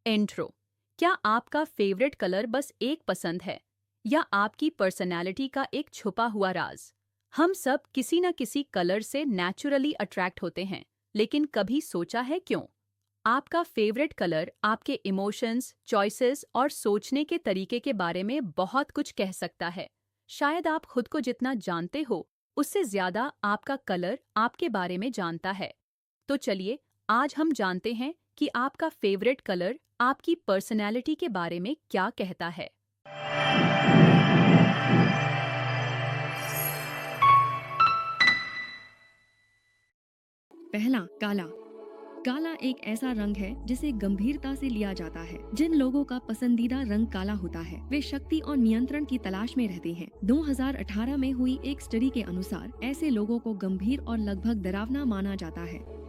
Intro. क्या आपका favourite colour बस एक पसंद है या आपकी पर्सनैलिटी का एक छुपा हुआ राज? हम सब किसी न किसी कलर से नेचुरली अट्रैक्ट होते हैं, लेकिन कभी सोचा है क्यों? आपका फेवरेट कलर आपके इमोशंस, चॉइसेस और सोचने के तरीके के बारे में बहुत कुछ कह सकता है। शायद आप खुद को जितना जानते हो, उससे ज्यादा आपका कलर आपके बारे में जानता है। तो चलिए, आज हम जानते हैं कि आपका फेवरेट कलर आपकी पर्सनैलिटी के बारे में क्या कहता है। पहला, काला। काला एक ऐसा रंग है जिसे गंभीरता से लिया जाता है। जिन लोगों का पसंदीदा रंग काला होता है, वे शक्ति और नियंत्रण की तलाश में रहते हैं। 2018 में हुई एक स्टडी के अनुसार ऐसे लोगों को गंभीर और लगभग डरावना माना जाता है।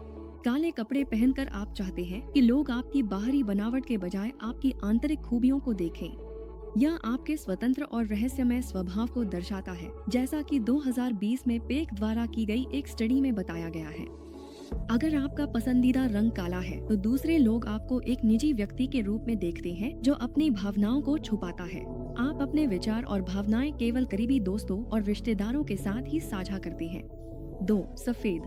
काले कपड़े पहनकर आप चाहते हैं कि लोग आपकी बाहरी बनावट के बजाय आपकी आंतरिक खूबियों को देखें। यह आपके स्वतंत्र और रहस्यमय स्वभाव को दर्शाता है, जैसा कि 2020 में पेक द्वारा की गई एक स्टडी में बताया गया है। अगर आपका पसंदीदा रंग काला है, तो दूसरे लोग आपको एक निजी व्यक्ति के रूप में देखते हैं जो अपनी भावनाओं को छुपाता है। आप अपने विचार और भावनाएं केवल करीबी दोस्तों और रिश्तेदारों के साथ ही साझा करते हैं। 2. सफेद।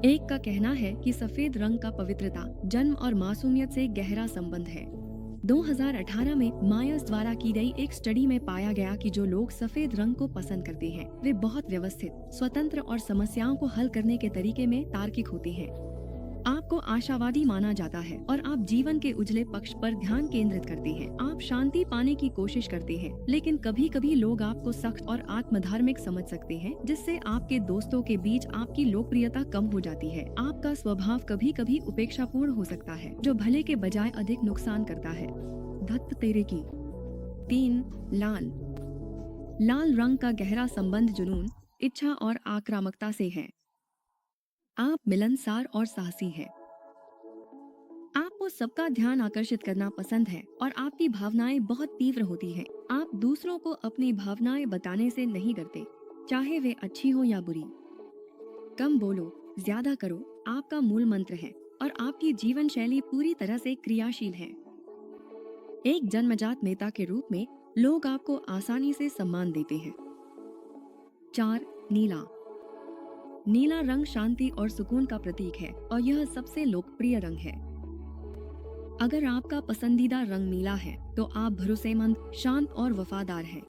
एक का कहना है कि सफेद रंग का पवित्रता, जन्म और मासूमियत से गहरा संबंध है। 2018 में मायर्स द्वारा की गई एक स्टडी में पाया गया कि जो लोग सफेद रंग को पसंद करते हैं, वे बहुत व्यवस्थित, स्वतंत्र और समस्याओं को हल करने के तरीके में तार्किक होते हैं। आपको आशावादी माना जाता है और आप जीवन के उजले पक्ष पर ध्यान केंद्रित करते हैं। आप शांति पाने की कोशिश करते हैं, लेकिन कभी कभी लोग आपको सख्त और आत्मधार्मिक समझ सकते हैं, जिससे आपके दोस्तों के बीच आपकी लोकप्रियता कम हो जाती है। आपका स्वभाव कभी कभी उपेक्षापूर्ण हो सकता है, जो भले के बजाय अधिक नुकसान करता है। धत्त तेरे की। 3. लाल। लाल रंग का गहरा संबंध जुनून, इच्छा और आक्रामकता से है। आप मिलनसार और साहसी हैं। आपको सबका ध्यान आकर्षित करना पसंद है और आपकी भावनाएं बहुत तीव्र होती हैं। आप दूसरों को अपनी भावनाएं बताने से नहीं डरते, चाहे वे अच्छी हो या बुरी। कम बोलो, ज्यादा करो आपका मूल मंत्र है और आपकी जीवन शैली पूरी तरह से क्रियाशील है। एक जन्मजात नेता के रूप में लोग आपको आसानी से सम्मान देते हैं। 4. नीला। नीला रंग शांति और सुकून का प्रतीक है और यह सबसे लोकप्रिय रंग है। अगर आपका पसंदीदा रंग नीला है, तो आप भरोसेमंद, शांत और वफादार हैं।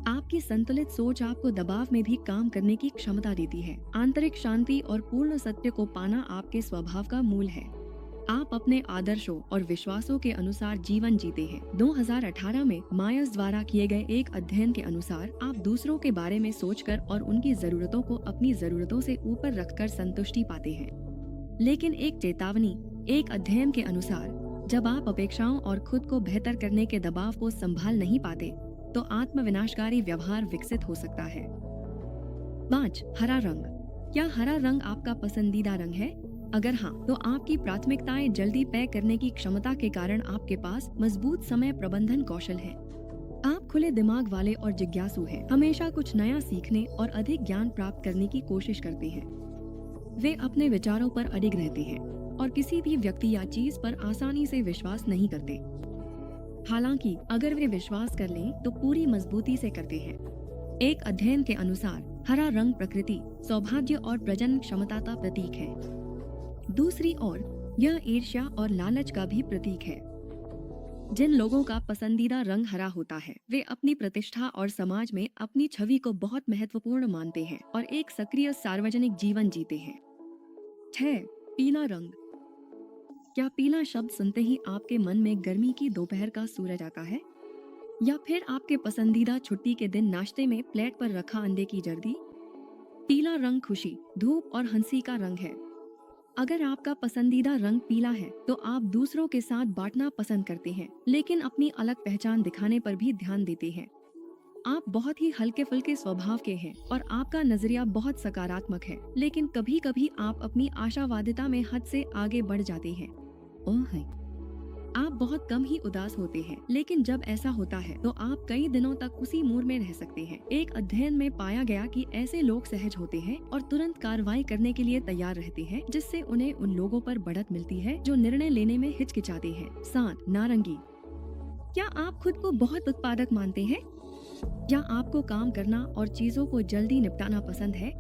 आपकी संतुलित सोच आपको दबाव में भी काम करने की क्षमता देती है। आंतरिक शांति और पूर्ण सत्य को पाना आपके स्वभाव का मूल है। आप अपने आदर्शों और विश्वासों के अनुसार जीवन जीते हैं। 2018 में मायर्स द्वारा किए गए एक अध्ययन के अनुसार आप दूसरों के बारे में सोचकर और उनकी जरूरतों को अपनी जरूरतों से ऊपर रखकर संतुष्टि पाते हैं। लेकिन एक चेतावनी, एक अध्ययन के अनुसार जब आप अपेक्षाओं और खुद को बेहतर करने के दबाव को संभाल नहीं पाते, तो आत्मविनाशकारी व्यवहार विकसित हो सकता है। 5. हरा रंग। क्या हरा रंग आपका पसंदीदा रंग है? अगर हाँ, तो आपकी प्राथमिकताएं जल्दी तय करने की क्षमता के कारण आपके पास मजबूत समय प्रबंधन कौशल है। आप खुले दिमाग वाले और जिज्ञासु हैं, हमेशा कुछ नया सीखने और अधिक ज्ञान प्राप्त करने की कोशिश करते हैं। वे अपने विचारों पर अडिग रहते हैं और किसी भी व्यक्ति या चीज पर आसानी से विश्वास नहीं करते। हालांकि अगर वे विश्वास कर लें, तो पूरी मजबूती से करते हैं। एक अध्ययन के अनुसार हरा रंग प्रकृति, सौभाग्य और प्रजनन क्षमता का प्रतीक है। दूसरी ओर यह ईर्ष्या और लालच का भी प्रतीक है। जिन लोगों का पसंदीदा रंग हरा होता है, वे अपनी प्रतिष्ठा और समाज में अपनी छवि को बहुत महत्वपूर्ण मानते हैं और एक सक्रिय सार्वजनिक जीवन जीते हैं। 6. पीला रंग। क्या पीला शब्द सुनते ही आपके मन में गर्मी की दोपहर का सूरज आता है, या फिर आपके पसंदीदा छुट्टी के दिन नाश्ते में प्लेट पर रखा अंडे की जर्दी? पीला रंग खुशी, धूप और हंसी का रंग है। अगर आपका पसंदीदा रंग पीला है, तो आप दूसरों के साथ बांटना पसंद करते हैं, लेकिन अपनी अलग पहचान दिखाने पर भी ध्यान देते हैं। आप बहुत ही हल्के फुल्के स्वभाव के हैं और आपका नजरिया बहुत सकारात्मक है, लेकिन कभी कभी आप अपनी आशावादिता में हद से आगे बढ़ जाते हैं। ओह है। आप बहुत कम ही उदास होते हैं, लेकिन जब ऐसा होता है तो आप कई दिनों तक उसी मूड में रह सकते हैं। एक अध्ययन में पाया गया कि ऐसे लोग सहज होते हैं और तुरंत कार्रवाई करने के लिए तैयार रहते हैं, जिससे उन्हें उन लोगों पर बढ़त मिलती है जो निर्णय लेने में हिचकिचाते हैं। 7. नारंगी। क्या आप खुद को बहुत उत्पादक मानते हैं? क्या आपको काम करना और चीजों को जल्दी निपटाना पसंद है?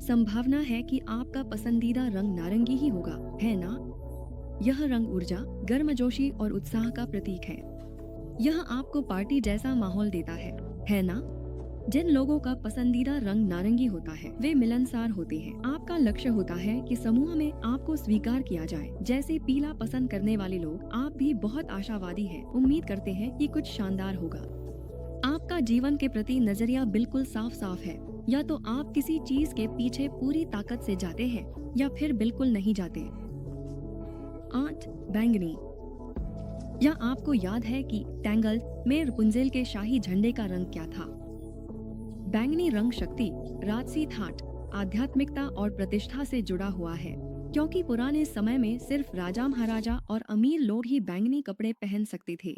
संभावना है कि आपका पसंदीदा रंग नारंगी ही होगा, है ना? यह रंग ऊर्जा, गर्मजोशी और उत्साह का प्रतीक है। यह आपको पार्टी जैसा माहौल देता है ना? जिन लोगों का पसंदीदा रंग नारंगी होता है वे मिलनसार होते हैं। आपका लक्ष्य होता है कि समूह में आपको स्वीकार किया जाए। जैसे पीला पसंद करने वाले लोग, आप भी बहुत आशावादी हैं, उम्मीद करते हैं कि कुछ शानदार होगा। आपका जीवन के प्रति नजरिया बिल्कुल साफ साफ है। या तो आप किसी चीज के पीछे पूरी ताकत से जाते हैं या फिर बिल्कुल नहीं जाते। 8. बैंगनी। या आपको याद है कि टैंगल्ड में रपुंज़ेल के शाही झंडे का रंग क्या था? बैंगनी रंग शक्ति, राजसी ठाठ, आध्यात्मिकता और प्रतिष्ठा से जुड़ा हुआ है, क्योंकि पुराने समय में सिर्फ राजा महाराजा और अमीर लोग ही बैंगनी कपड़े पहन सकते थे।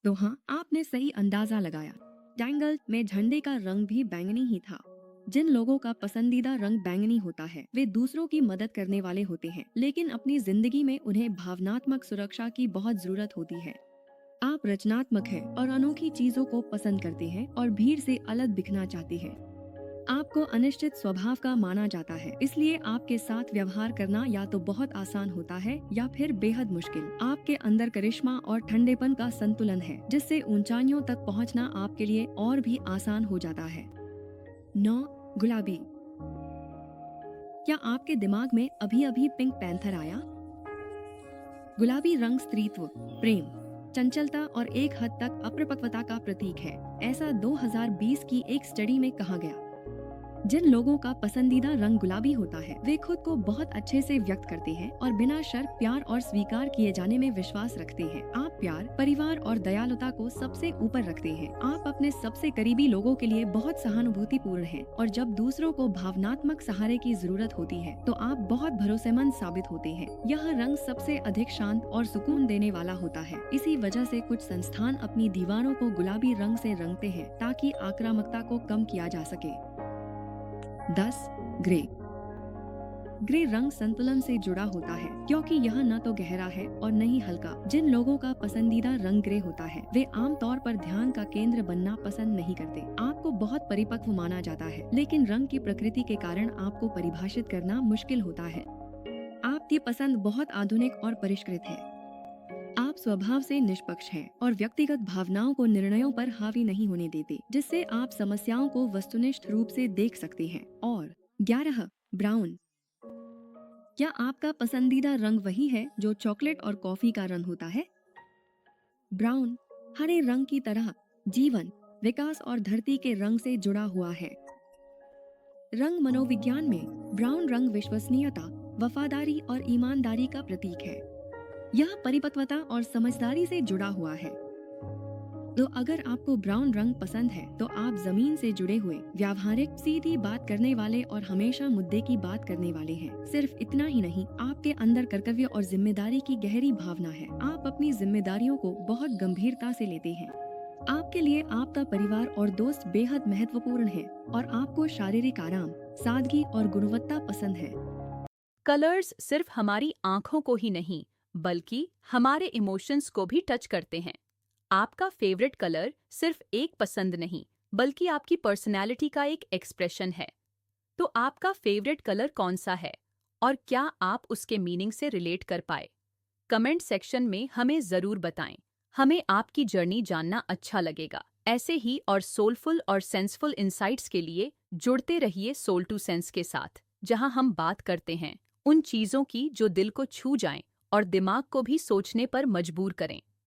तो हाँ, आपने सही अंदाजा लगाया। टैंगल्ड में झंडे का रंग भी बैंगनी ही था। जिन लोगों का पसंदीदा रंग बैंगनी होता है वे दूसरों की मदद करने वाले होते हैं, लेकिन अपनी जिंदगी में उन्हें भावनात्मक सुरक्षा की बहुत जरूरत होती है। आप रचनात्मक हैं और अनोखी चीजों को पसंद करते हैं और भीड़ से अलग दिखना चाहते हैं। आपको अनिश्चित स्वभाव का माना जाता है, इसलिए आपके साथ व्यवहार करना या तो बहुत आसान होता है या फिर बेहद मुश्किल। आपके अंदर करिश्मा और ठंडेपन का संतुलन है, जिससे ऊंचाइयों तक पहुंचना आपके लिए और भी आसान हो जाता है। 9. गुलाबी। क्या आपके दिमाग में अभी अभी पिंक पैंथर आया? गुलाबी रंग स्त्रीत्व, प्रेम, चंचलता और एक हद तक अपरिपक्वता का प्रतीक है, ऐसा 2020 की एक स्टडी में कहा गया। जिन लोगों का पसंदीदा रंग गुलाबी होता है वे खुद को बहुत अच्छे से व्यक्त करते हैं और बिना शर्त प्यार और स्वीकार किए जाने में विश्वास रखते हैं। आप प्यार, परिवार और दयालुता को सबसे ऊपर रखते हैं। आप अपने सबसे करीबी लोगों के लिए बहुत सहानुभूतिपूर्ण हैं और जब दूसरों को भावनात्मक सहारे की जरूरत होती है तो आप बहुत भरोसेमंद साबित होते हैं। यह रंग सबसे अधिक शांत और सुकून देने वाला होता है। इसी वजह से कुछ संस्थान अपनी दीवारों को गुलाबी रंग से रंगते हैं ताकि आक्रामकता को कम किया जा सके। 10. ग्रे। ग्रे रंग संतुलन से जुड़ा होता है, क्योंकि यह न तो गहरा है और न ही हल्का। जिन लोगों का पसंदीदा रंग ग्रे होता है वे आमतौर पर ध्यान का केंद्र बनना पसंद नहीं करते। आपको बहुत परिपक्व माना जाता है, लेकिन रंग की प्रकृति के कारण आपको परिभाषित करना मुश्किल होता है। आपकी पसंद बहुत आधुनिक और परिष्कृत है। आप स्वभाव से निष्पक्ष हैं और व्यक्तिगत भावनाओं को निर्णयों पर हावी नहीं होने देते, जिससे आप समस्याओं को वस्तुनिष्ठ रूप से देख सकते हैं। और 11. ब्राउन। क्या आपका पसंदीदा रंग वही है जो चॉकलेट और कॉफी का रंग होता है? ब्राउन हरे रंग की तरह जीवन, विकास और धरती के रंग से जुड़ा हुआ है। रंग मनोविज्ञान में ब्राउन रंग विश्वसनीयता, वफादारी और ईमानदारी का प्रतीक है। यह परिपक्वता और समझदारी से जुड़ा हुआ है। तो अगर आपको ब्राउन रंग पसंद है तो आप जमीन से जुड़े हुए, व्यावहारिक, सीधी बात करने वाले और हमेशा मुद्दे की बात करने वाले हैं। सिर्फ इतना ही नहीं, आपके अंदर कर्तव्य और जिम्मेदारी की गहरी भावना है। आप अपनी जिम्मेदारियों को बहुत गंभीरता से लेते हैं। आपके लिए आपका परिवार और दोस्त बेहद महत्वपूर्ण है और आपको शारीरिक आराम, सादगी और गुणवत्ता पसंद है। कलर्स सिर्फ हमारी आंखों को ही नहीं बल्कि हमारे इमोशंस को भी टच करते हैं। आपका फेवरेट कलर सिर्फ एक पसंद नहीं बल्कि आपकी पर्सनैलिटी का एक एक्सप्रेशन है। तो आपका फेवरेट कलर कौन सा है और क्या आप उसके मीनिंग से रिलेट कर पाए? कमेंट सेक्शन में हमें ज़रूर बताएं। हमें आपकी जर्नी जानना अच्छा लगेगा। ऐसे ही और सोलफुल और सेंसफुल इंसाइट्स के लिए जुड़ते रहिए सोल टू सेंस के साथ, जहां हम बात करते हैं उन चीज़ों की जो दिल को छू जाएं और दिमाग को भी सोचने पर मजबूर करें।